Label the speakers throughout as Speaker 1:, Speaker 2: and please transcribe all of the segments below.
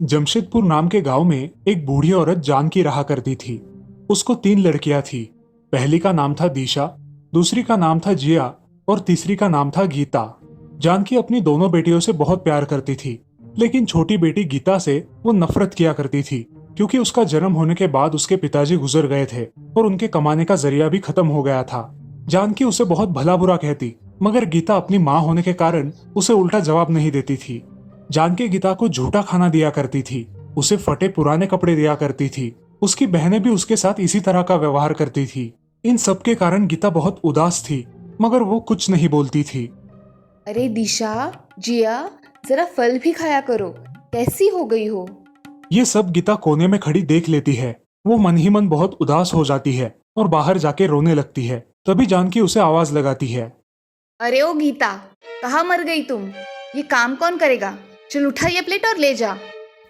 Speaker 1: जमशेदपुर नाम के गांव में एक बूढ़ी औरत जानकी रहा करती थी। उसको 3 लड़कियां थी। पहली का नाम था दिशा, दूसरी का नाम था जिया और तीसरी का नाम था गीता। जानकी अपनी दोनों बेटियों से बहुत प्यार करती थी, लेकिन छोटी बेटी गीता से वो नफरत किया करती थी, क्योंकि उसका जन्म होने के बाद उसके पिताजी गुजर गए थे और उनके कमाने का जरिया भी खत्म हो गया था। जानकी उसे बहुत भला बुरा कहती, मगर गीता अपनी माँ होने के कारण उसे उल्टा जवाब नहीं देती थी। जानकी गीता को झूठा खाना दिया करती थी, उसे फटे पुराने कपड़े दिया करती थी। उसकी बहनें भी उसके साथ इसी तरह का व्यवहार करती थी। इन सब के कारण गीता बहुत उदास थी, मगर वो कुछ नहीं बोलती थी।
Speaker 2: अरे दिशा, जिया, जरा फल भी खाया करो। कैसी हो गई हो?
Speaker 1: ये सब गीता कोने में खड़ी देख लेती है। वो मन ही मन बहुत उदास हो जाती है और बाहर जाके रोने लगती है। तभी जानकी उसे आवाज लगाती है।
Speaker 2: अरे ओ गीता, कहाँ मर गई तुम? ये काम कौन करेगा? चल उठा ये प्लेट और ले जा।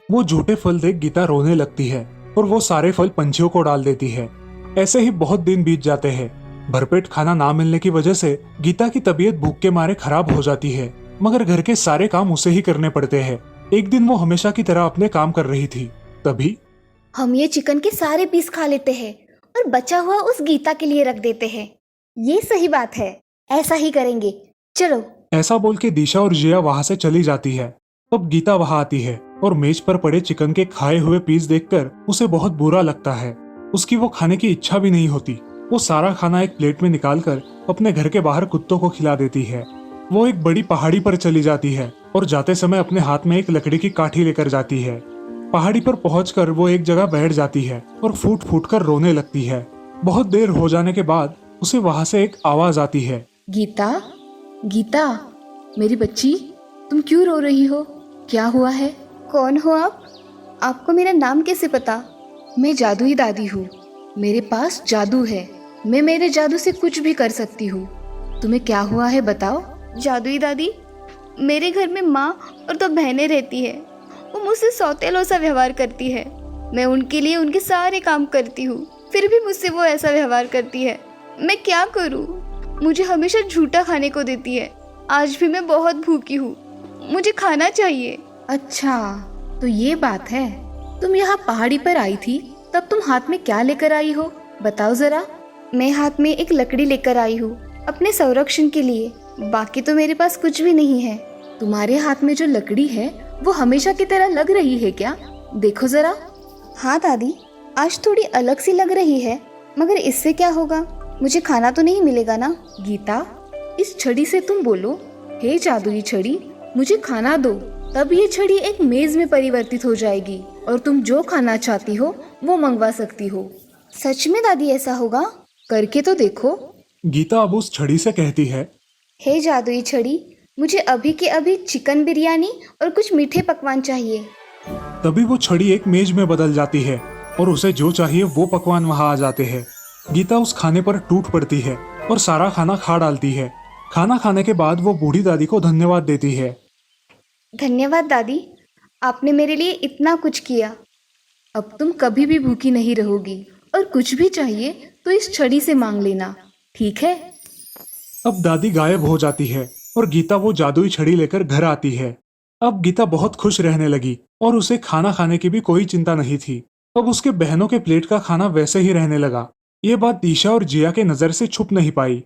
Speaker 1: वो झूठे फल देख गीता रोने लगती है और वो सारे फल पंछियों को डाल देती है। ऐसे ही बहुत दिन बीत जाते हैं। भरपेट खाना ना मिलने की वजह से गीता की तबीयत भूख के मारे खराब हो जाती है, मगर घर के सारे काम उसे ही करने पड़ते हैं। एक दिन वो हमेशा की तरह अपने काम कर रही थी। तभी
Speaker 2: हम ये चिकन के सारे पीस खा लेते हैं और बचा हुआ उस गीता के लिए रख देते हैं। ये सही बात है, ऐसा ही करेंगे। चलो।
Speaker 1: ऐसा बोल के दिशा और जिया वहां से चली जाती है। तब गीता वहां आती है और मेज पर पड़े चिकन के खाए हुए पीस देखकर उसे बहुत बुरा लगता है। उसकी वो खाने की इच्छा भी नहीं होती। वो सारा खाना एक प्लेट में निकालकर अपने घर के बाहर कुत्तों को खिला देती है। वो एक बड़ी पहाड़ी पर चली जाती है और जाते समय अपने हाथ में एक लकड़ी की काठी लेकर जाती है। पहाड़ी पर पहुंचकर वो एक जगह बैठ जाती है और फूट फूट कर रोने लगती है। बहुत देर हो जाने के बाद उसे वहां से एक आवाज आती है।
Speaker 2: गीता, गीता, मेरी बच्ची, तुम क्यों रो रही हो? क्या हुआ है? कौन हो आप? आपको मेरा नाम कैसे पता? मैं जादुई दादी हूँ। मेरे पास जादू है। मैं मेरे जादू से कुछ भी कर सकती हूँ। तुम्हें क्या हुआ है बताओ? जादुई दादी, मेरे घर में माँ और 2 बहनें रहती है। वो मुझसे सौतेलों सा व्यवहार करती है। मैं उनके लिए उनके सारे काम करती हूँ, फिर भी मुझसे वो ऐसा व्यवहार करती है। मैं क्या करूँ? मुझे हमेशा झूठा खाने को देती है। आज भी मैं बहुत भूखी हूँ, मुझे खाना चाहिए। अच्छा, तो ये बात है। तुम यहाँ पहाड़ी पर आई थी, तब तुम हाथ में क्या लेकर आई हो? बताओ जरा। मैं हाथ में एक लकड़ी लेकर आई हूँ अपने संरक्षण के लिए। बाकी तो मेरे पास कुछ भी नहीं है। तुम्हारे हाथ में जो लकड़ी है वो हमेशा की तरह लग रही है क्या? देखो जरा। हाँ दादी, आज थोड़ी अलग सी लग रही है, मगर इससे क्या होगा? मुझे खाना तो नहीं मिलेगा ना? गीता, इस छड़ी से तुम बोलो, हे जादुई छड़ी, मुझे खाना दो। तब ये छड़ी एक मेज में परिवर्तित हो जाएगी और तुम जो खाना चाहती हो वो मंगवा सकती हो। सच में दादी ऐसा होगा? करके तो देखो।
Speaker 1: गीता अब उस छड़ी से कहती है।
Speaker 2: हे जादुई छड़ी, मुझे अभी के अभी चिकन बिरयानी और कुछ मीठे पकवान चाहिए।
Speaker 1: तभी वो छड़ी एक मेज में बदल जाती है और उसे जो चाहिए वो पकवान वहां आ जाते हैं। गीता उस खाने पर टूट पड़ती है और सारा खाना खा डालती है। खाना खाने के बाद वो बूढ़ी दादी को धन्यवाद देती है।
Speaker 2: धन्यवाद दादी, आपने मेरे लिए इतना कुछ किया। अब तुम कभी भी भूखी नहीं रहोगी और कुछ भी चाहिए तो इस छड़ी से मांग लेना, ठीक है?
Speaker 1: अब दादी गायब हो जाती है और गीता वो जादुई छड़ी लेकर घर आती है। अब गीता बहुत खुश रहने लगी और उसे खाना खाने की भी कोई चिंता नहीं थी। अब उसके बहनों के प्लेट का खाना वैसे ही रहने लगा। ये बात दिशा और जिया के नजर से छुप नहीं पाई।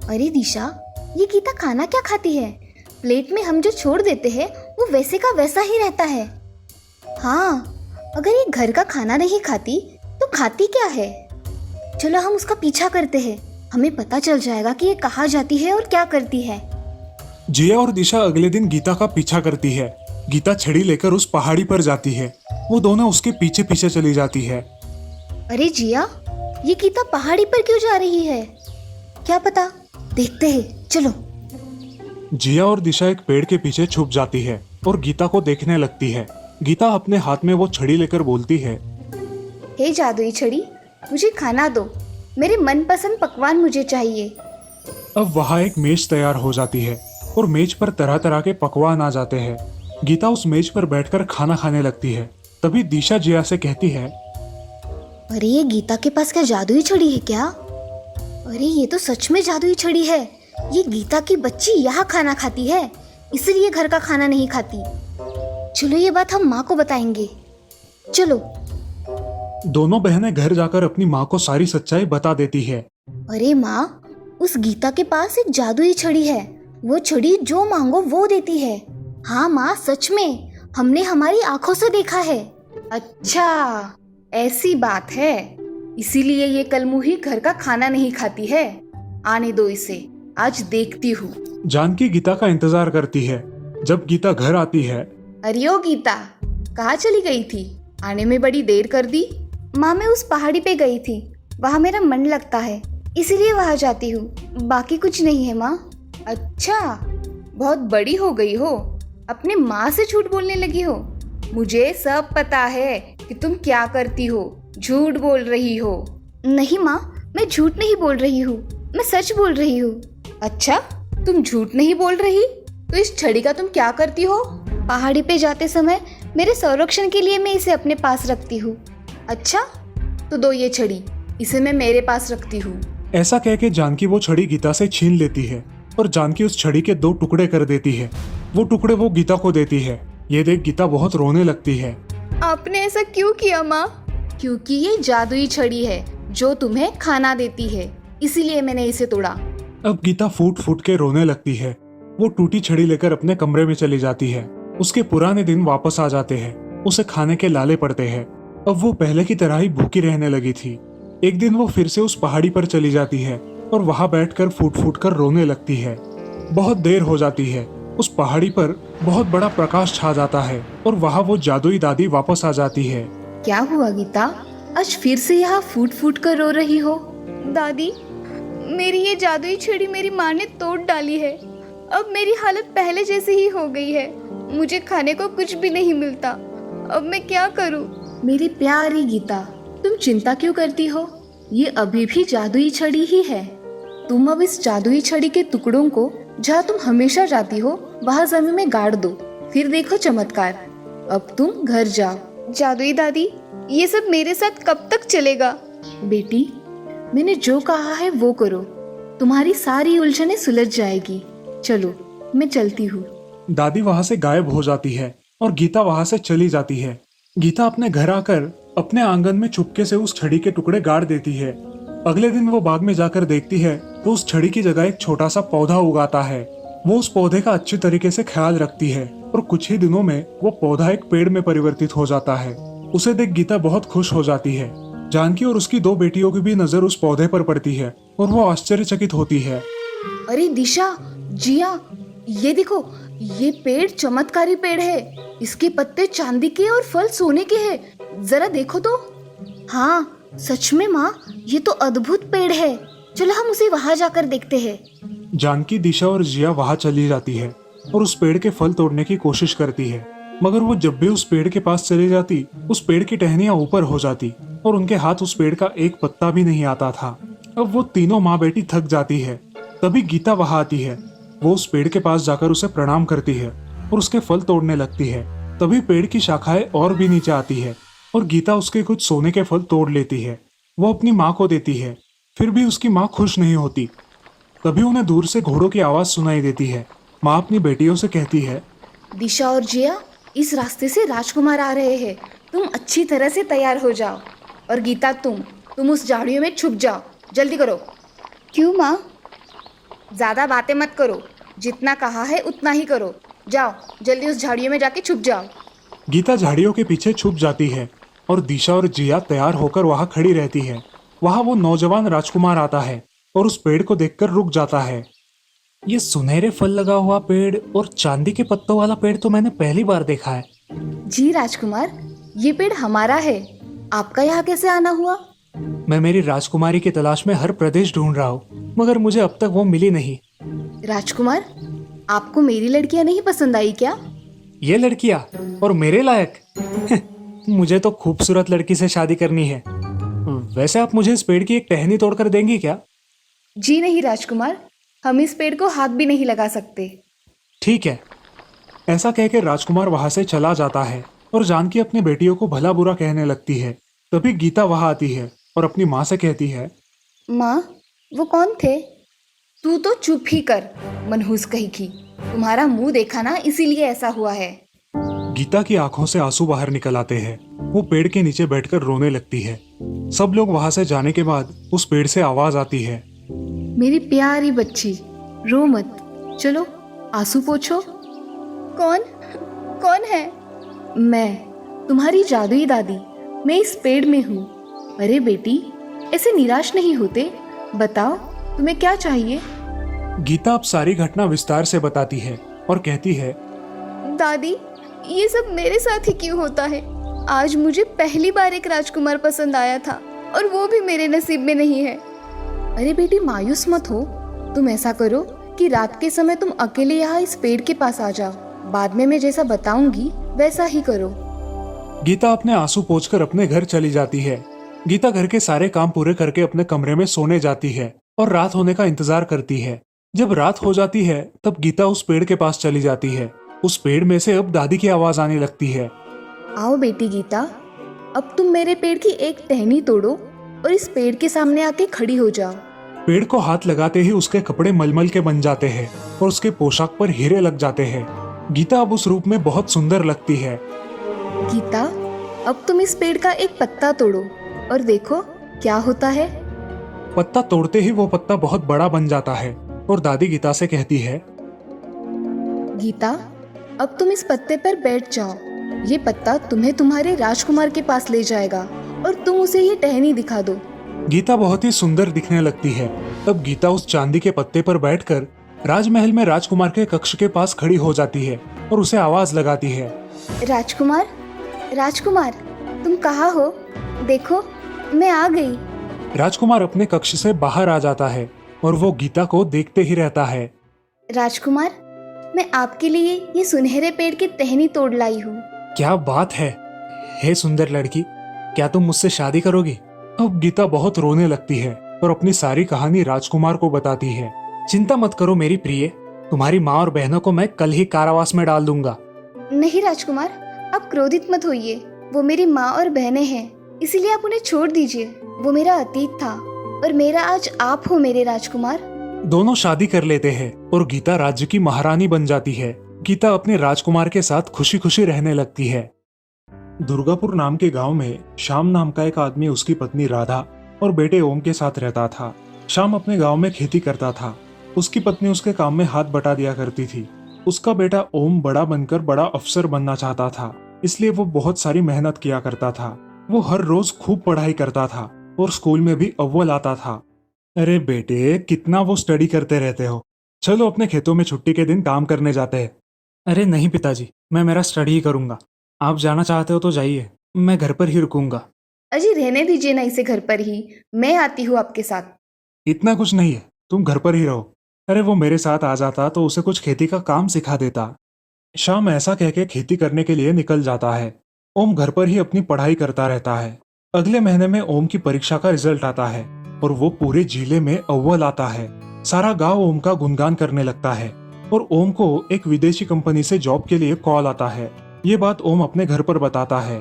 Speaker 2: अरे दिशा, ये गीता खाना क्या खाती है? प्लेट में हम जो छोड़ देते हैं वो वैसे का वैसा ही रहता है। हाँ, अगर ये घर का खाना नहीं खाती तो खाती क्या है? चलो हम उसका पीछा करते हैं, हमें पता चल जाएगा कि ये कहाँ जाती है और क्या करती है।
Speaker 1: जिया और दिशा अगले दिन गीता का पीछा करती है। गीता छड़ी लेकर उस पहाड़ी पर जाती है। वो दोनों उसके पीछे पीछे चली जाती है।
Speaker 2: अरे जिया, ये गीता पहाड़ी पर क्यों जा रही है? क्या पता, देखते हैं, चलो।
Speaker 1: जिया और दिशा एक पेड़ के पीछे छुप जाती है और गीता को देखने लगती है। गीता अपने हाथ में वो छड़ी लेकर बोलती है।
Speaker 2: हे जादुई छड़ी, मुझे खाना दो। मेरे मनपसंद पकवान मुझे चाहिए।
Speaker 1: अब वहाँ एक मेज तैयार हो जाती है और मेज पर तरह तरह के पकवान आ जाते हैं। गीता उस मेज पर बैठकर खाना खाने लगती है। तभी दिशा जिया से कहती है।
Speaker 2: अरे ये गीता के पास क्या जादुई छड़ी है क्या? अरे ये तो सच में जादुई छड़ी है। ये गीता की बच्ची यहाँ खाना खाती है, इसलिए घर का खाना नहीं खाती। चलो ये बात हम माँ को बताएंगे। चलो।
Speaker 1: दोनों बहनें घर जाकर अपनी माँ को सारी सच्चाई बता देती है।
Speaker 2: अरे माँ, उस गीता के पास एक जादुई छड़ी है। वो छड़ी जो मांगो वो देती है। हाँ माँ, सच में, हमने हमारी आंखों से देखा है। अच्छा, ऐसी बात है। इसीलिए ये कलमुही घर का खाना नहीं खाती है। आने दो इसे, आज देखती हूँ।
Speaker 1: जानकी गीता का इंतजार करती है। जब गीता घर आती है,
Speaker 2: अरे ओ गीता, कहाँ चली गई थी? आने में बड़ी देर कर दी। माँ, मैं उस पहाड़ी पे गई थी, वहाँ मेरा मन लगता है, इसीलिए वहाँ जाती हूँ। बाकी कुछ नहीं है माँ। अच्छा, बहुत बड़ी हो गई हो, अपने माँ से झूठ बोलने लगी हो। मुझे सब पता है कि तुम क्या करती हो, झूठ बोल रही हो। नहीं माँ, मैं झूठ नहीं बोल रही हूँ, मैं सच बोल रही हूँ। अच्छा, तुम झूठ नहीं बोल रही तो इस छड़ी का तुम क्या करती हो? पहाड़ी पे जाते समय मेरे संरक्षण के लिए मैं इसे अपने पास रखती हूँ। अच्छा, तो दो ये छड़ी, इसे मैं मेरे पास रखती हूँ।
Speaker 1: ऐसा कह के जानकी वो छड़ी गीता से छीन लेती है और जानकी उस छड़ी के 2 टुकड़े कर देती है। वो टुकड़े वो गीता को देती है। ये देख गीता बहुत रोने लगती है।
Speaker 2: आपने ऐसा क्यों किया माँ? क्योंकि ये जादुई छड़ी है जो तुम्हें खाना देती है, इसीलिए मैंने इसे तोड़ा।
Speaker 1: अब गीता फूट फूट के रोने लगती है। वो टूटी छड़ी लेकर अपने कमरे में चली जाती है। उसके पुराने दिन वापस आ जाते हैं। उसे खाने के लाले पड़ते हैं। अब वो पहले की तरह ही भूखी रहने लगी थी। एक दिन वो फिर से उस पहाड़ी पर चली जाती है और वहां बैठकर फूट फूट कर रोने लगती है। बहुत देर हो जाती है। उस पहाड़ी पर बहुत बड़ा प्रकाश छा जाता है और वहां वो जादुई दादी वापस आ जाती है।
Speaker 2: क्या हुआ गीता, आज फिर से यहाँ फूट फूट कर रो रही हो? दादी, मेरी ये जादुई छड़ी मेरी माँ ने तोड़ डाली है। अब मेरी हालत पहले जैसी ही हो गई है। मुझे खाने को कुछ भी नहीं मिलता। अब मैं क्या करूँ? मेरी प्यारी गीता, तुम चिंता क्यों करती हो? ये अभी भी जादुई छड़ी ही है। तुम अब इस जादुई छड़ी के टुकड़ों को जहाँ तुम हमेशा जाती हो वहाँ जमीन में गाड़ दो, फिर देखो चमत्कार। अब तुम घर जाओ। जादुई दादी, ये सब मेरे साथ कब तक चलेगा? बेटी, मैंने जो कहा है वो करो, तुम्हारी सारी उलझनें सुलझ जाएगी। चलो, मैं चलती हूँ।
Speaker 1: दादी वहां से गायब हो जाती है और गीता वहां से चली जाती है। गीता अपने घर आकर अपने आंगन में चुपके से उस छड़ी के टुकड़े गाड़ देती है। अगले दिन वो बाग में जाकर देखती है तो उस छड़ी की जगह एक छोटा सा पौधा उगाता है। वो उस पौधे का अच्छी तरीके से ख्याल रखती है और कुछ ही दिनों में वो पौधा एक पेड़ में परिवर्तित हो जाता है। उसे देख गीता बहुत खुश हो जाती है। जानकी और उसकी 2 बेटियों की भी नजर उस पौधे पर पड़ती है और वो आश्चर्यचकित होती है।
Speaker 2: अरे दिशा, जिया, ये देखो, ये पेड़ चमत्कारी पेड़ है। इसके पत्ते चांदी के और फल सोने के हैं। जरा देखो तो। हाँ, सच में माँ, ये तो अद्भुत पेड़ है। चलो हम उसे वहां जाकर देखते हैं।
Speaker 1: जानकी, दिशा और जिया वहां चली जाती है और उस पेड़ के फल तोड़ने की कोशिश करती है। मगर वो जब भी उस पेड़ के पास चली जाती, उस पेड़ की टहनियां ऊपर हो जाती और उनके हाथ उस पेड़ का एक पत्ता भी नहीं आता था। अब वो तीनों माँ बेटी थक जाती है। तभी गीता वहां आती है। वो उस पेड़ के पास जाकर उसे प्रणाम करती है और उसके फल तोड़ने लगती है। तभी पेड़ की शाखाएं और भी नीचे आती है और गीता उसके कुछ सोने के फल तोड़ लेती है। वो अपनी माँ को देती है, फिर भी उसकी माँ खुश नहीं होती। तभी उन्हें दूर से घोड़ों की आवाज सुनाई देती है। माँ अपनी बेटियों से कहती है,
Speaker 2: दिशा और जिया, इस रास्ते से राजकुमार आ रहे हैं। तुम अच्छी तरह से तैयार हो जाओ। और गीता, तुम उस झाड़ियों में छुप जाओ, जल्दी करो। क्यों माँ? ज्यादा बातें मत करो, जितना कहा है उतना ही करो। जाओ, जल्दी उस झाड़ियों में जाके छुप जाओ।
Speaker 1: गीता झाड़ियों के पीछे छुप जाती है और दिशा और जिया तैयार होकर वहां खड़ी रहती है। वहां वो नौजवान राजकुमार आता है और उस पेड़ को देखकर रुक जाता है। ये सुनहरे फल लगा हुआ पेड़ और चांदी के पत्तों वाला पेड़ तो मैंने पहली बार देखा है।
Speaker 2: जी राजकुमार, ये पेड़ हमारा है। आपका यहाँ कैसे आना हुआ?
Speaker 1: मैं मेरी राजकुमारी की तलाश में हर प्रदेश ढूंढ रहा हूँ, मगर मुझे अब तक वो मिली नहीं।
Speaker 2: राजकुमार, आपको मेरी लड़कियाँ नहीं पसंद आई क्या?
Speaker 1: ये लड़कियाँ और मेरे लायक? मुझे तो खूबसूरत लड़की से शादी करनी है। वैसे आप मुझे इस पेड़ की एक टहनी तोड़कर देंगी क्या?
Speaker 2: जी नहीं राजकुमार, हम इस पेड़ को हाथ भी नहीं लगा सकते।
Speaker 1: ठीक है। ऐसा कहकर राजकुमार वहां से चला जाता है और जानकी अपनी बेटियों को भला बुरा कहने लगती है। तभी गीता वहां आती है और अपनी माँ से कहती है,
Speaker 2: माँ, वो कौन थे? तू तो चुप ही कर, मनहूस कहीं की। तुम्हारा मुंह देखा ना, इसीलिए ऐसा हुआ है।
Speaker 1: गीता की आंखों से आंसू बाहर निकल आते हैं। वो पेड़ के नीचे बैठकर रोने लगती है। सब लोग वहां से जाने के बाद उस पेड़ से आवाज आती है,
Speaker 2: मेरी प्यारी बच्ची, रो मत, चलो आंसू पोंछो। कौन है? मैं, तुम्हारी जादुई दादी। मैं इस पेड़ में हूँ। अरे बेटी, ऐसे निराश नहीं होते। बताओ तुम्हें क्या चाहिए?
Speaker 1: गीता अब सारी घटना विस्तार से बताती है और कहती है,
Speaker 2: दादी, ये सब मेरे साथ ही क्यों होता है? आज मुझे पहली बार एक राजकुमार पसंद आया था और वो भी मेरे नसीब में नहीं है। अरे बेटी, मायूस मत हो। तुम ऐसा करो कि रात के समय तुम अकेले यहाँ इस पेड़ के पास आ जाओ। बाद में मैं जैसा बताऊंगी वैसा ही करो।
Speaker 1: गीता अपने आंसू पोंछकर अपने घर चली जाती है। गीता घर के सारे काम पूरे करके अपने कमरे में सोने जाती है और रात होने का इंतजार करती है। जब रात हो जाती है तब गीता उस पेड़ के पास चली जाती है। उस पेड़ में से अब दादी की आवाज आने लगती है,
Speaker 2: आओ बेटी गीता, अब तुम मेरे पेड़ की एक टहनी तोड़ो और इस पेड़ के सामने आके खड़ी हो जाओ।
Speaker 1: पेड़ को हाथ लगाते ही उसके कपड़े मलमल के बन जाते हैं और उसके पोशाक पर हीरे लग जाते हैं। गीता अब उस रूप में बहुत सुंदर लगती है।
Speaker 2: गीता, अब तुम इस पेड़ का एक पत्ता तोड़ो और देखो क्या होता है।
Speaker 1: पत्ता तोड़ते ही वो पत्ता बहुत बड़ा बन जाता है और दादी गीता से कहती है,
Speaker 2: गीता, अब तुम इस पत्ते पर बैठ जाओ। ये पत्ता तुम्हें तुम्हारे राजकुमार के पास ले जाएगा और तुम उसे ये टहनी दिखा दो।
Speaker 1: गीता बहुत ही सुंदर दिखने लगती है। तब गीता उस चांदी के पत्ते पर बैठकर राजमहल में राजकुमार के कक्ष के पास खड़ी हो जाती है और उसे आवाज लगाती है,
Speaker 2: राजकुमार, राजकुमार, तुम कहाँ हो? देखो, मैं आ गई।
Speaker 1: राजकुमार अपने कक्ष से बाहर आ जाता है और वो गीता को देखते ही रहता है।
Speaker 2: राजकुमार, मैं आपके लिए ये सुनहरे पेड़ की टहनी तोड़ लाई हूँ।
Speaker 1: क्या बात है! हे सुंदर लड़की, क्या तुम मुझसे शादी करोगी? अब गीता बहुत रोने लगती है और अपनी सारी कहानी राजकुमार को बताती है। चिंता मत करो मेरी प्रिय, तुम्हारी माँ और बहनों को मैं कल ही कारावास में डाल दूंगा।
Speaker 2: नहीं राजकुमार, आप क्रोधित मत होइए। वो मेरी माँ और बहनें हैं, इसीलिए आप उन्हें छोड़ दीजिए। वो मेरा अतीत था और मेरा आज आप हो मेरे राजकुमार।
Speaker 1: दोनों शादी कर लेते हैं और गीता राज्य की महारानी बन जाती है। गीता अपने राजकुमार के साथ खुशी खुशी रहने लगती है। दुर्गापुर नाम के गांव में श्याम नाम का एक आदमी, उसकी पत्नी राधा और बेटे ओम के साथ रहता था। श्याम अपने गांव में खेती करता था। उसकी पत्नी उसके काम में हाथ बटा दिया करती थी। उसका बेटा ओम बड़ा बनकर बड़ा अफसर बनना चाहता था, इसलिए वो बहुत सारी मेहनत किया करता था। वो हर रोज खूब पढ़ाई करता था और स्कूल में भी अव्वल आता था। अरे बेटे, कितना वो स्टडी करते रहते हो, चलो अपने खेतों में छुट्टी के दिन काम करने जाते हैं। अरे नहीं पिताजी, मैं मेरा स्टडी ही करूंगा। आप जाना चाहते हो तो जाइए, मैं घर पर ही रुकूंगा।
Speaker 2: अजी रहने दीजिए ना इसे घर पर ही, मैं आती हूँ आपके साथ।
Speaker 1: इतना कुछ नहीं है, तुम घर पर ही रहो। अरे वो मेरे साथ आ जाता तो उसे कुछ खेती का काम सिखा देता। शाम ऐसा कह के खेती करने के लिए निकल जाता है। ओम घर पर ही अपनी पढ़ाई करता रहता है। अगले महीने में ओम की परीक्षा का रिजल्ट आता है और वो पूरे जिले में अव्वल आता है। सारा गांव ओम का गुणगान करने लगता है और ओम को एक विदेशी कंपनी से जॉब के लिए कॉल आता है। ये बात ओम अपने घर पर बताता है।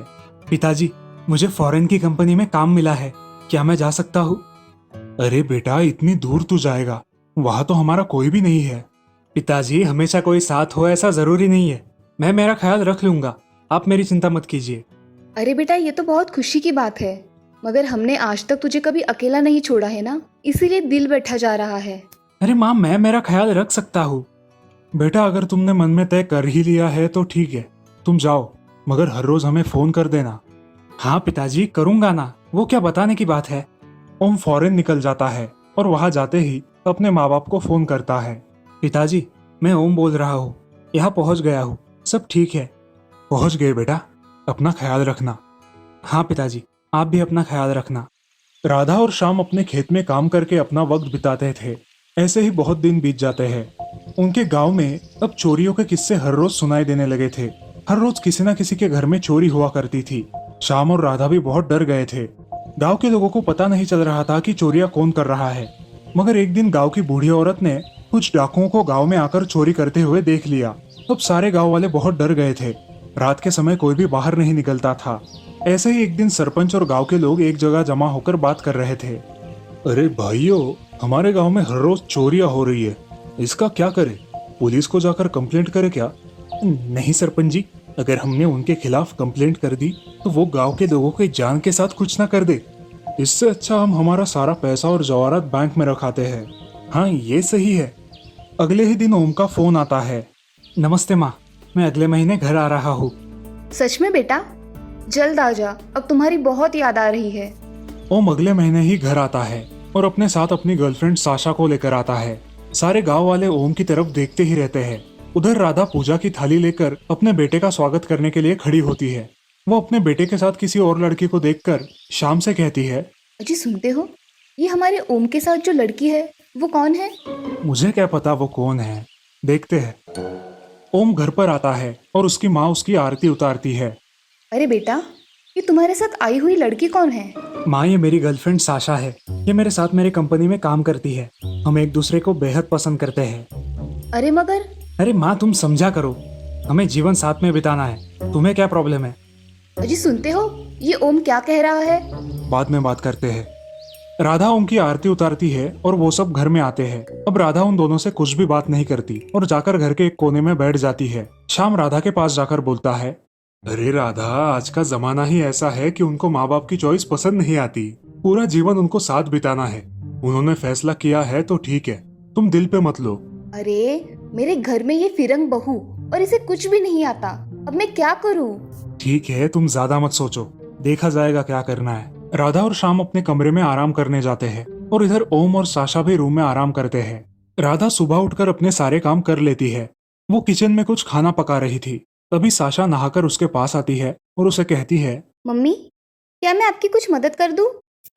Speaker 1: पिताजी, मुझे फॉरेन की कंपनी में काम मिला है, क्या मैं जा सकता हूँ? अरे बेटा, इतनी दूर तू जाएगा, वहां तो हमारा कोई भी नहीं है। पिताजी, हमेशा कोई साथ हो ऐसा जरूरी नहीं है, मैं मेरा ख्याल रख लूंगा, आप मेरी चिंता मत कीजिए।
Speaker 2: अरे बेटा, ये तो बहुत खुशी की बात है, मगर हमने आज तक तुझे कभी अकेला नहीं छोड़ा है ना, इसीलिए दिल बैठा जा रहा है।
Speaker 1: अरे माँ, मैं मेरा ख्याल रख सकता हूँ। बेटा, अगर तुमने मन में तय कर ही लिया है तो ठीक है, तुम जाओ, मगर हर रोज हमें फोन कर देना। हाँ पिताजी, करूंगा ना, वो क्या बताने की बात है। ओम फॉरेन निकल जाता है और वहां जाते ही अपने माँ बाप को फोन करता है। पिताजी, मैं ओम बोल रहा हूँ, यहाँ पहुँच गया हूँ, सब ठीक है। पहुँच गए बेटा, अपना ख्याल रखना। हाँ पिताजी, आप भी अपना ख्याल रखना। राधा और श्याम अपने खेत में काम करके अपना वक्त बिताते थे। ऐसे ही बहुत दिन बीत जाते हैं। उनके गांव में अब चोरियों के किस्से हर रोज सुनाई देने लगे थे। हर रोज किसी न किसी के घर में चोरी हुआ करती थी। श्याम और राधा भी बहुत डर गए थे। गांव के लोगों को पता नहीं चल रहा था कि चोरियां कौन कर रहा है। मगर एक दिन गांव की बूढ़ी औरत ने कुछ डाकुओं को गांव में आकर चोरी करते हुए देख लिया। अब सारे गांव वाले बहुत डर गए थे। रात के समय कोई भी बाहर नहीं निकलता था। ऐसे ही एक दिन सरपंच और गांव के लोग एक जगह जमा होकर बात कर रहे थे। अरे भाइयों, हमारे गांव में हर रोज चोरियां हो रही है, इसका क्या करें? पुलिस को जाकर कंप्लेंट करे क्या? नहीं सरपंच जी, अगर हमने उनके खिलाफ कंप्लेंट कर दी तो वो गांव के लोगों के जान के साथ कुछ ना कर दे। इससे अच्छा हम हमारा सारा पैसा और जवाहरात बैंक में रखाते हैं। हाँ, ये सही है। अगले ही दिन ओम का फोन आता है। नमस्ते माँ, मैं अगले महीने घर आ रहा हूँ।
Speaker 2: सच में बेटा? जल्द आ जा, अब तुम्हारी बहुत याद आ रही है।
Speaker 1: ओम अगले महीने ही घर आता है और अपने साथ अपनी गर्लफ्रेंड साशा को लेकर आता है। सारे गांव वाले ओम की तरफ देखते ही रहते हैं। उधर राधा पूजा की थाली लेकर अपने बेटे का स्वागत करने के लिए खड़ी होती है। वो अपने बेटे के साथ किसी और लड़की को देखकर शाम से कहती है,
Speaker 2: अजी सुनते हो, ये हमारे ओम के साथ जो लड़की है वो कौन है?
Speaker 1: मुझे क्या पता वो कौन है, देखते हैं। ओम घर पर आता है और उसकी माँ उसकी आरती उतारती है।
Speaker 2: अरे बेटा, ये तुम्हारे साथ आई हुई लड़की कौन है?
Speaker 1: माँ, ये मेरी गर्लफ्रेंड साशा है। ये मेरे साथ मेरी कंपनी में काम करती है। हम एक दूसरे को बेहद पसंद करते हैं।
Speaker 2: अरे मगर
Speaker 1: अरे माँ, तुम समझा करो, हमें जीवन साथ में बिताना है। तुम्हें क्या प्रॉब्लम है?
Speaker 2: अजी सुनते हो, ये ओम क्या कह रहा है?
Speaker 1: बाद में बात करते हैं। राधा ओम की आरती उतारती है और वो सब घर में आते हैं। अब राधा उन दोनों से कुछ भी बात नहीं करती और जाकर घर के एक कोने में बैठ जाती है। श्याम राधा के पास जाकर बोलता है, अरे राधा, आज का जमाना ही ऐसा है कि उनको माँ बाप की चॉइस पसंद नहीं आती। पूरा जीवन उनको साथ बिताना है। उन्होंने फैसला किया है तो ठीक है, तुम दिल पे मत लो।
Speaker 2: अरे मेरे घर में ये फिरंग बहू और इसे कुछ भी नहीं आता, अब मैं क्या करूँ?
Speaker 1: ठीक है, तुम ज्यादा मत सोचो, देखा जाएगा क्या करना है। राधा और श्याम अपने कमरे में आराम करने जाते हैं और इधर ओम और साशा भी रूम में आराम करते हैं। राधा सुबह उठकर अपने सारे काम कर लेती है। वो किचन में कुछ खाना पका रही थी। तभी साशा नहाकर उसके पास आती है और उसे कहती है,
Speaker 2: मम्मी, क्या मैं आपकी कुछ मदद कर दूं?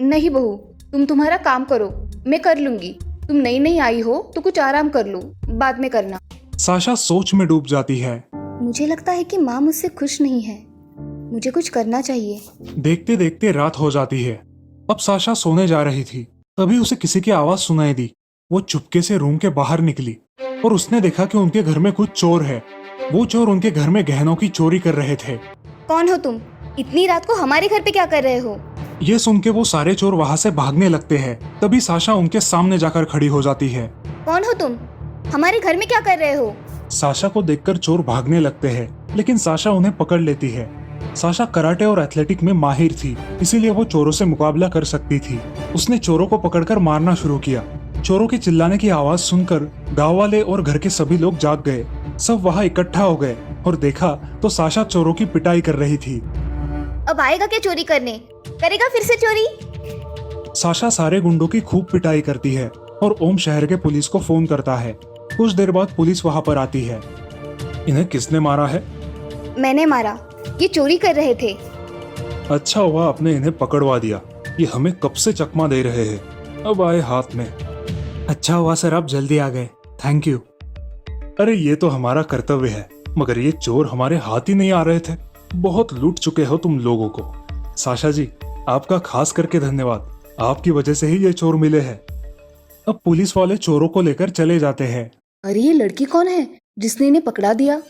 Speaker 2: नहीं बहू, तुम तुम्हारा काम करो, मैं कर लूंगी। तुम नई नई आई हो तो कुछ आराम कर लो, बाद में करना।
Speaker 1: साशा सोच में डूब जाती है।
Speaker 2: मुझे लगता है कि माँ मुझसे खुश नहीं है, मुझे कुछ करना चाहिए।
Speaker 1: देखते देखते रात हो जाती है। अब साशा सोने जा रही थी, तभी उसे किसी की आवाज सुनाई दी। वो चुपके से रूम के बाहर निकली और उसने देखा कि उनके घर में कुछ चोर है। वो चोर उनके घर में गहनों की चोरी कर रहे थे।
Speaker 2: कौन हो तुम? इतनी रात को हमारे घर पे क्या कर रहे हो?
Speaker 1: ये सुन के वो सारे चोर वहाँ से भागने लगते हैं। तभी साशा उनके सामने जाकर खड़ी हो जाती है।
Speaker 2: कौन हो तुम? हमारे घर में क्या कर रहे हो?
Speaker 1: साशा को देखकर चोर भागने लगते हैं, लेकिन साशा उन्हें पकड़ लेती है। साशा कराटे और एथलेटिक में माहिर थी, इसीलिए वो चोरों से मुकाबला कर सकती थी। उसने चोरों को पकड़कर मारना शुरू किया। चोरों के चिल्लाने की आवाज सुनकर गांव वाले और घर के सभी लोग जाग गए। सब वहाँ इकट्ठा हो गए और देखा तो साशा चोरों की पिटाई कर रही थी।
Speaker 2: अब आएगा क्या चोरी करने? करेगा फिर से चोरी?
Speaker 1: साशा सारे गुंडों की खूब पिटाई करती है और ओम शहर के पुलिस को फोन करता है। कुछ देर बाद पुलिस वहाँ पर आती है। इन्हें किसने मारा है?
Speaker 2: मैंने मारा, ये चोरी कर रहे थे।
Speaker 1: अच्छा हुआ आपने इन्हें पकड़वा दिया, ये हमें कब से चकमा दे रहे हैं, अब आए हाथ में। अच्छा हुआ सर, आप जल्दी आ गए, थैंक यू। अरे ये तो हमारा कर्तव्य है, मगर ये चोर हमारे हाथ ही नहीं आ रहे थे। बहुत लूट चुके हो तुम लोगों को। साशा जी, आपका खास करके धन्यवाद, आपकी वजह से ही ये चोर मिले हैं। अब पुलिस वाले चोरों को लेकर चले जाते हैं।
Speaker 2: अरे ये लड़की कौन है जिसने इन्हें पकड़ा दिया?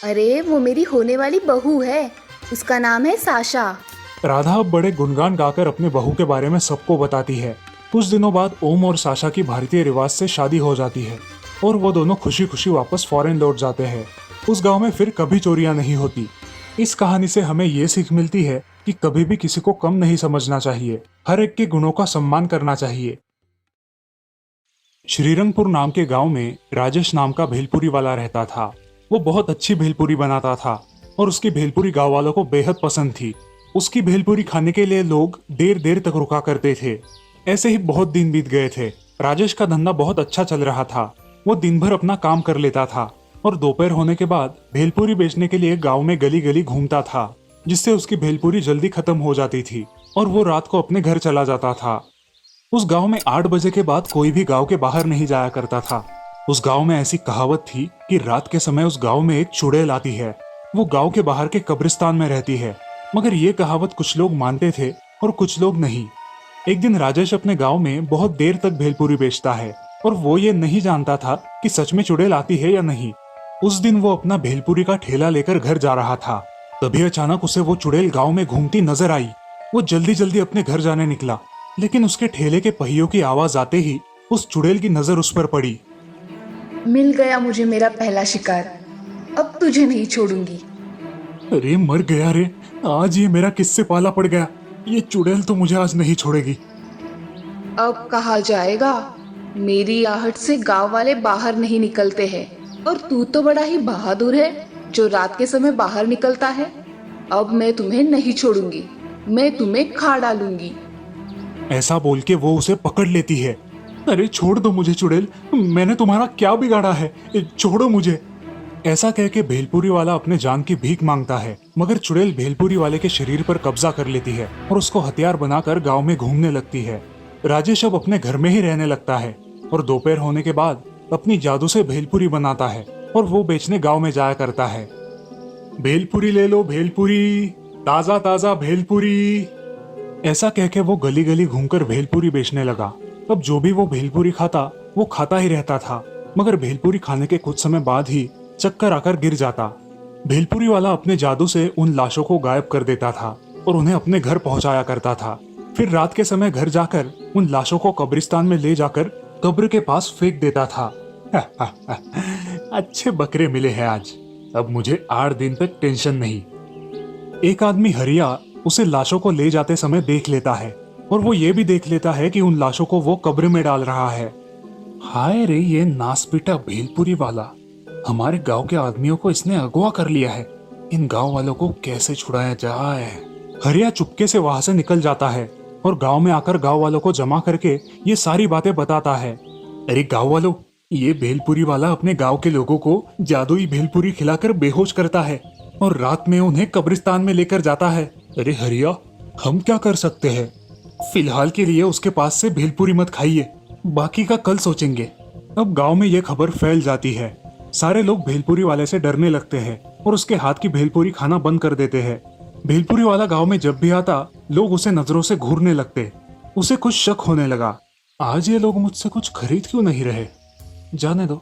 Speaker 2: अरे वो मेरी होने वाली बहू है, उसका नाम है साशा।
Speaker 1: राधा अब बड़े गुणगान गाकर अपने बहू के बारे में सबको बताती है। कुछ दिनों बाद ओम और साशा की भारतीय रिवाज से शादी हो जाती है और वो दोनों खुशी खुशी वापस फॉरेन लौट जाते हैं। उस गांव में फिर कभी चोरियां नहीं होती। इस कहानी से हमें ये सीख मिलती है कि कभी भी किसी को कम नहीं समझना चाहिए, हर एक के गुणों का सम्मान करना चाहिए। श्रीरंगपुर नाम के गांव में राजेश नाम का भेलपुरी वाला रहता था। वो बहुत अच्छी भेलपुरी बनाता था और उसकी भेलपुरी गांव वालों को बेहद पसंद थी। उसकी भेलपुरी खाने के लिए लोग देर देर तक रुका करते थे। ऐसे ही बहुत दिन बीत गए थे। राजेश का धंधा बहुत अच्छा चल रहा था। वो दिन भर अपना काम कर लेता था और दोपहर होने के बाद भेलपुरी बेचने के लिए गांव में गली गली घूमता था, जिससे उसकी भेलपुरी जल्दी खत्म हो जाती थी और वो रात को अपने घर चला जाता था। उस गांव में 8 बजे के बाद कोई भी गांव के बाहर नहीं जाया करता था। उस गांव में ऐसी कहावत थी कि रात के समय उस गांव में एक चुड़ैल आती है। वो गांव के बाहर के कब्रिस्तान में रहती है, मगर ये कहावत कुछ लोग मानते थे और कुछ लोग नहीं। एक दिन राजेश अपने गांव में बहुत देर तक भेलपुरी बेचता है और वो ये नहीं जानता था कि सच में चुड़ैल आती है या नहीं। उस दिन वो अपना भेलपुरी का ठेला लेकर घर जा रहा था। तभी अचानक उसे वो चुड़ैल गांव में घूमती नजर आई। वो जल्दी जल्दी अपने घर जाने निकला, लेकिन उसके ठेले के पहियों की आवाज आते ही उस चुड़ैल की नजर उस पर पड़ी।
Speaker 2: मिल गया मुझे मेरा पहला शिकार, अब तुझे नहीं छोड़ूंगी।
Speaker 1: अरे मर गया रे, आज ये मेरा किससे पाला पड़ गया। ये चुड़ैल तो मुझे आज नहीं छोड़ेगी।
Speaker 2: अब कहा जाएगा, मेरी आहट से गांव वाले बाहर नहीं निकलते हैं, और तू तो बड़ा ही बहादुर है जो रात के समय बाहर निकलता है। अब मैं तुम्हें नहीं छोड़ूंगी, मैं तुम्हें खा डालूंगी।
Speaker 1: ऐसा बोल के वो उसे पकड़ लेती है। अरे छोड़ दो मुझे चुड़ैल, मैंने तुम्हारा क्या बिगाड़ा है, छोड़ो मुझे। ऐसा कह के भेलपुरी वाला अपने जान की भीख मांगता है, मगर चुड़ैल भेलपुरी वाले के शरीर पर कब्जा कर लेती है और उसको हथियार बनाकर गांव में घूमने लगती है। राजेश अब अपने घर में ही रहने लगता है और दोपहर होने के बाद अपनी जादू से भेलपुरी बनाता है और वो बेचने गांव में जाया करता है। भेलपुरी ले लो भेलपुरी, ताजा ताजा भेलपुरी। ऐसा कह के वो गली गली घूमकर भेलपुरी बेचने लगा। अब जो भी वो भेलपुरी खाता वो खाता ही रहता था, मगर भेलपुरी खाने के कुछ समय बाद ही चक्कर आकर गिर जाता। भेलपुरी वाला अपने जादू से उन लाशों को गायब कर देता था और उन्हें अपने घर पहुंचाया करता था। फिर रात के समय घर जाकर उन लाशों को कब्रिस्तान में ले जाकर कब्र के पास फेंक देता था। अच्छे बकरे मिले हैं आज, अब मुझे 8 दिन तक टेंशन नहीं। एक आदमी हरिया उसे लाशों को ले जाते समय देख लेता है और वो ये भी देख लेता है कि उन लाशों को वो कब्र में डाल रहा है। हाय रे, ये नासपीटा भेलपुरी वाला, हमारे गांव के आदमियों को इसने अगवा कर लिया है। इन गांव वालों को कैसे छुड़ाया जाए। हरिया चुपके से वहां से निकल जाता है और गांव में आकर गांव वालों को जमा करके ये सारी बातें बताता है। अरे गांव वालों, ये भेलपुरी वाला अपने गांव के लोगों को जादुई भेलपुरी खिलाकर बेहोश करता है और रात में उन्हें कब्रिस्तान में लेकर जाता है। अरे हरिया, हम क्या कर सकते हैं? फिलहाल के लिए उसके पास से भेलपुरी मत खाइए, बाकी का कल सोचेंगे। अब गांव में ये खबर फैल जाती है। सारे लोग भेलपुरी वाले से डरने लगते हैं और उसके हाथ की भेलपुरी खाना बंद कर देते हैं। भेलपुरी वाला गांव में जब भी आता, लोग उसे नजरों से घूरने लगते। उसे कुछ शक होने लगा, आज ये लोग मुझसे कुछ खरीद क्यों नहीं रहे। जाने दो,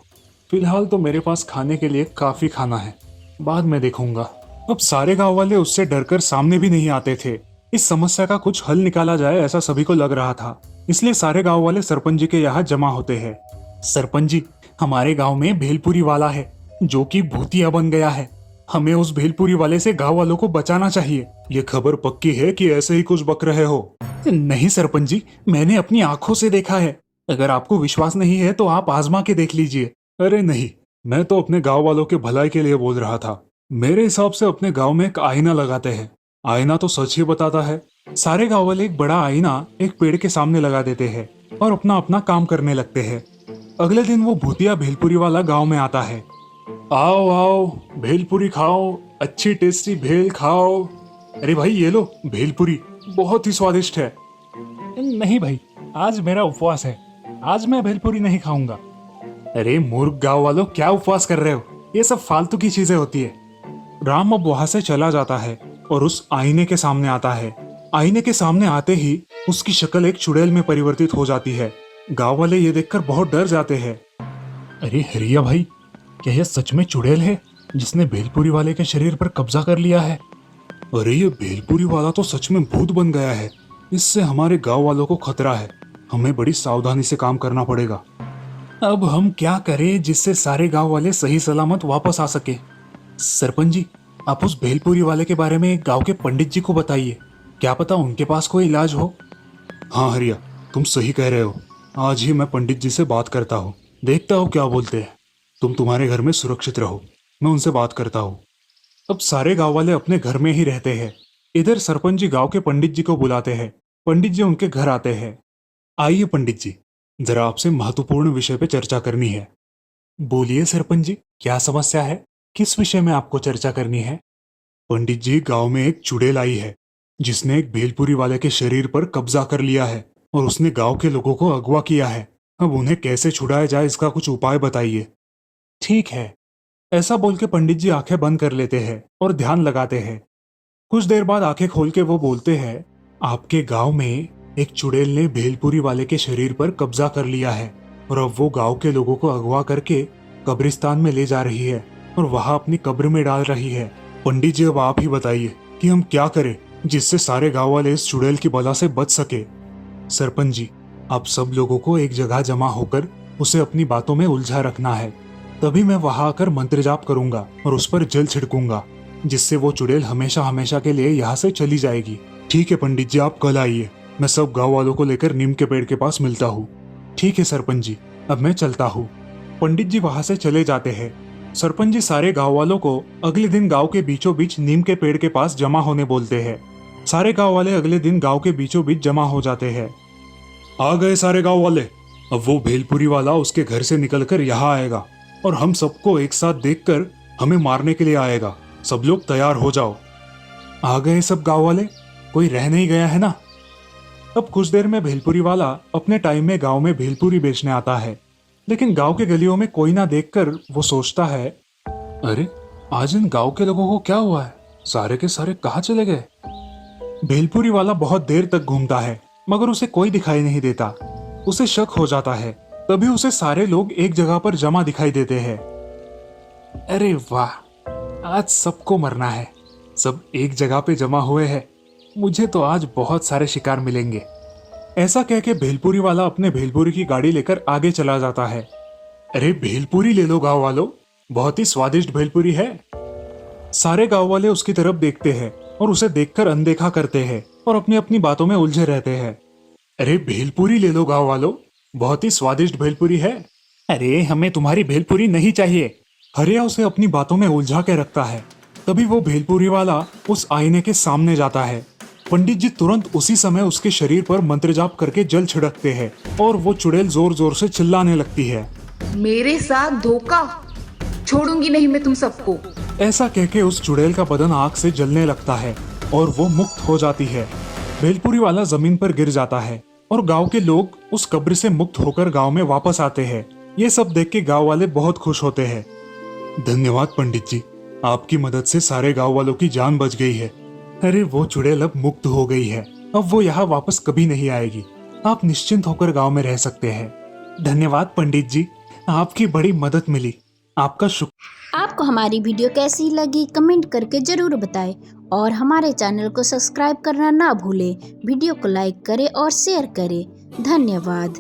Speaker 1: फिलहाल तो मेरे पास खाने के लिए काफी खाना है, बाद में देखूंगा। अब सारे गांव वाले उससे डरकर सामने भी नहीं आते थे। इस समस्या का कुछ हल निकाला जाए ऐसा सभी को लग रहा था, इसलिए सारे गांव वाले सरपंच जी के यहाँ जमा होते हैं। सरपंच जी, हमारे गांव में भेलपुरी वाला है जो कि भूतिया बन गया है। हमें उस भेलपुरी वाले से गांव वालों को बचाना चाहिए। ये खबर पक्की है कि ऐसे ही कुछ बक रहे हो? नहीं सरपंच जी, मैंने अपनी आंखों से देखा है। अगर आपको विश्वास नहीं है तो आप आजमा के देख लीजिए। अरे नहीं, मैं तो अपने गांव वालों के भलाई के लिए बोल रहा था। मेरे हिसाब से अपने गांव में एक आईना लगाते हैं, आईना तो सच ही बताता है। सारे गांव वाले एक बड़ा आईना एक पेड़ के सामने लगा देते हैं और अपना अपना काम करने लगते हैं। अगले दिन वो भूतिया भेलपुरी वाला गांव में आता है। आओ आओ, भेलपुरी खाओ, अच्छी टेस्टी भेल खाओ। अरे भाई ये लो भेलपुरी, बहुत ही स्वादिष्ट है। नहीं भाई, आज मेरा उपवास है, आज मैं भेलपुरी नहीं खाऊंगा। अरे मूर्ख गांव वालों, क्या उपवास कर रहे हो? ये सब फालतू की चीजें होती है। राम अब वहां से चला जाता है और उस आईने के सामने आता है। आईने के सामने आते ही उसकी शक्ल एक चुड़ैल में परिवर्तित हो जाती है। गांव वाले ये देखकर बहुत डर जाते हैं। अरे हरिया भाई, क्या यह सच में चुड़ैल है जिसने भेलपुरी वाले के शरीर पर कब्जा कर लिया है? अरे ये भेलपुरी वाला तो सच में भूत बन गया है। इससे हमारे गांव वालों को खतरा है, हमें बड़ी सावधानी से काम करना पड़ेगा। अब हम क्या करें जिससे सारे गांव वाले सही सलामत वापस आ सके? सरपंच जी, आप उस भेलपुरी वाले के बारे में गांव के पंडित जी को बताइए, क्या पता उनके पास कोई इलाज हो। हाँ हरिया, तुम सही कह रहे हो। आज ही मैं पंडित जी से बात करता हूँ, देखता हूँ क्या बोलते हैं। तुम तुम्हारे घर में सुरक्षित रहो, मैं उनसे बात करता हूँ। अब सारे गांव वाले अपने घर में ही रहते हैं। इधर सरपंच जी गांव के पंडित जी को बुलाते हैं। पंडित जी उनके घर आते हैं। आइए पंडित जी, जरा आपसे महत्वपूर्ण विषय पे चर्चा करनी है। बोलिए सरपंच जी, क्या समस्या है? किस विषय में आपको चर्चा करनी है? पंडित जी, गांव में एक चुड़ैल आई है जिसने एक भेलपुरी वाले के शरीर पर कब्जा कर लिया है और उसने गांव के लोगों को अगवा किया है। अब उन्हें कैसे छुड़ाया जाए, इसका कुछ उपाय बताइए। ठीक है, ऐसा बोल के पंडित जी आंखें बंद कर लेते हैं और ध्यान लगाते हैं। कुछ देर बाद आंखें खोल के वो बोलते हैं, आपके गांव में एक चुड़ैल ने भेलपुरी वाले के शरीर पर कब्जा कर लिया है और अब वो गांव के लोगों को अगवा करके कब्रिस्तान में ले जा रही है और वहां अपनी कब्र में डाल रही है। पंडित जी, अब आप ही बताइए कि हम क्या करें जिससे सारे गांव वाले इस चुड़ैल की बला से बच सके। सरपंच जी, आप सब लोगों को एक जगह जमा होकर उसे अपनी बातों में उलझा रखना है। तभी मैं वहां आकर मंत्र जाप करूंगा और उस पर जल छिड़कूंगा। जिससे वो चुड़ैल हमेशा हमेशा के लिए यहाँ से चली जाएगी। ठीक है पंडित जी, आप कल आइए, मैं सब गांव वालों को लेकर नीम के पेड़ के पास मिलता हूँ। ठीक है सरपंच जी, अब मैं चलता हूँ। पंडित जी वहां से चले जाते हैं। सरपंच जी सारे गांव वालों को अगले दिन गांव के बीचों बीच नीम के पेड़ के पास जमा होने बोलते हैं। सारे गांव वाले अगले दिन गांव के बीचों बीच जमा हो जाते हैं। आ गए सारे गांव वाले। अब वो भेलपुरी वाला उसके घर से निकलकर यहाँ आएगा और हम सबको एक साथ देखकर हमें मारने के लिए आएगा। सब लोग तैयार हो जाओ। आ गए सब गांव वाले, कोई रह नहीं गया है ना। अब कुछ देर में भेलपुरी वाला अपने टाइम में गांव में भेलपुरी बेचने आता है, लेकिन गांव के गलियों में कोई ना देखकर वो सोचता है, अरे आज इन गांव के लोगों को क्या हुआ है, सारे के सारे कहाँ चले गए। भेलपुरी वाला बहुत देर तक घूमता है मगर उसे कोई दिखाई नहीं देता। उसे शक हो जाता है। तभी उसे सारे लोग एक जगह पर जमा दिखाई देते हैं। अरे वाह, आज सबको मरना है, सब एक जगह पे जमा हुए हैं, मुझे तो आज बहुत सारे शिकार मिलेंगे। ऐसा कह के भेलपुरी वाला अपने भेलपुरी की गाड़ी लेकर आगे चला जाता है। अरे भेलपुरी ले लो गांव वालों, बहुत ही स्वादिष्ट भेलपुरी है। सारे गांव वाले उसकी तरफ देखते हैं और उसे देखकर अनदेखा करते हैं और अपनी अपनी बातों में उलझे रहते हैं। अरे भेलपुरी ले लो गांव वालों, बहुत ही स्वादिष्ट भेलपुरी है। अरे हमें तुम्हारी भेलपुरी नहीं चाहिए। हरिया उसे अपनी बातों में उलझा के रखता है। तभी वो भेलपुरी वाला उस आईने के सामने जाता है। पंडित जी तुरंत उसी समय उसके शरीर पर मंत्र जाप करके जल छिड़कते हैं और वो चुड़ैल जोर जोर से चिल्लाने लगती है,
Speaker 2: मेरे साथ धोखा, छोड़ूंगी नहीं मैं तुम सबको।
Speaker 1: ऐसा कह के उस चुड़ैल का बदन आग से जलने लगता है और वो मुक्त हो जाती है। भेलपुरी वाला जमीन पर गिर जाता है और गांव के लोग उस कब्र से मुक्त होकर गांव में वापस आते हैं। ये सब देख के गांव वाले बहुत खुश होते हैं। धन्यवाद पंडित जी, आपकी मदद से सारे गांव वालों की जान बच गई है। अरे वो चुड़ैल अब मुक्त हो गई है, अब वो यहाँ वापस कभी नहीं आएगी। आप निश्चिंत होकर गांव में रह सकते हैं। धन्यवाद पंडित जी, आपकी बड़ी मदद मिली, आपका शुक्र।
Speaker 3: आपको हमारी वीडियो कैसी लगी कमेंट करके ज़रूर बताएं और हमारे चैनल को सब्सक्राइब करना ना भूलें। वीडियो को लाइक करें और शेयर करें। धन्यवाद।